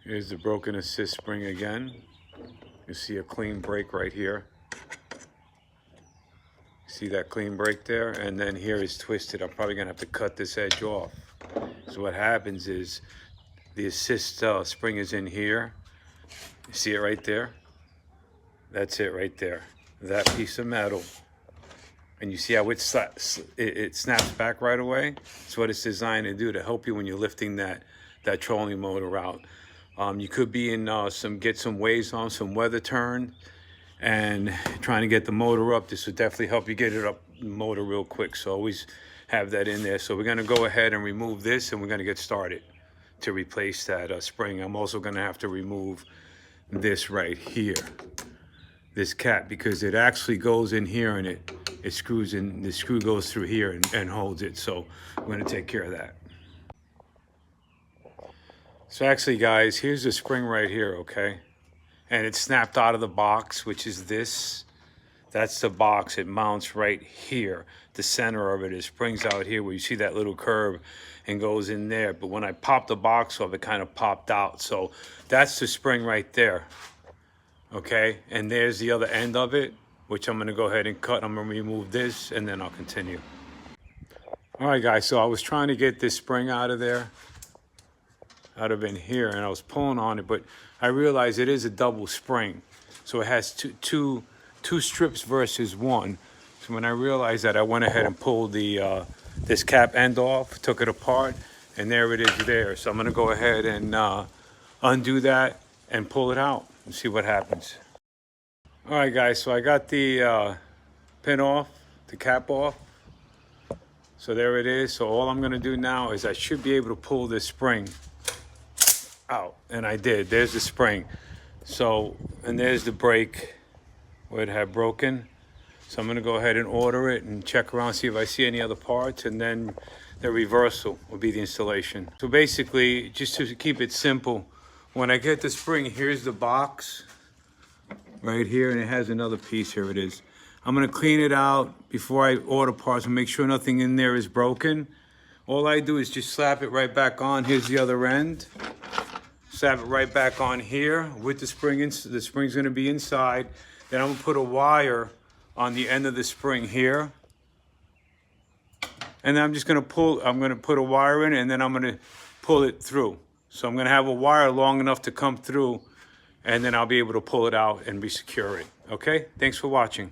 Here's the broken assist spring again. You see a clean break right here. See that clean break there? And then here is twisted. I'm probably gonna have to cut this edge off. So what happens is the assist spring is in here. You see it right there? That's it right there. That piece of metal. And you see how it snaps back right away? That's what it's designed to do, to help you when you're lifting that trolling motor out. You could be in get some waves on, some weather turn, and trying to get the motor up. This would definitely help you get it up the motor real quick. So always have that in there. So we're gonna go ahead and remove this, and we're gonna get started to replace that spring. I'm also gonna have to remove this right here, this cap, because it actually goes in here and it screws in, the screw goes through here and holds it. So I'm gonna take care of that. So actually guys, here's the spring right here, okay? And it's snapped out of the box, which is this. That's the box. It mounts right here. The center of it, it springs out here where you see that little curve and goes in there. But when I popped the box off, it kind of popped out. So that's the spring right there, okay? And there's the other end of it, which I'm gonna go ahead and cut. I'm gonna remove this and then I'll continue. All right guys, so I was trying to get this spring out of there, out of in here, and I was pulling on it, but I realized it is a double spring. So it has two strips versus one. So when I realized that, I went ahead and pulled the this cap end off, took it apart, and there it is there. So I'm gonna go ahead and undo that and pull it out and see what happens. All right guys, so I got the pin off, the cap off. So there it is. So all I'm gonna do now is I should be able to pull this spring out, and I did. There's the spring. So, and there's the brake where it had broken. So I'm gonna go ahead and order it and check around, see if I see any other parts, and then the reversal will be the installation. So basically, just to keep it simple, when I get the spring, here's the box right here, and it has another piece. Here it is. I'm gonna clean it out before I order parts and make sure nothing in there is broken. All I do is just slap it right back on. Here's the other end. Slap it right back on here with the spring. The spring's gonna be inside. Then I'm gonna put a wire on the end of the spring here. And then I'm just gonna I'm gonna put a wire in, and then I'm gonna pull it through. So I'm gonna have a wire long enough to come through, and then I'll be able to pull it out and re-secure it. Okay, thanks for watching.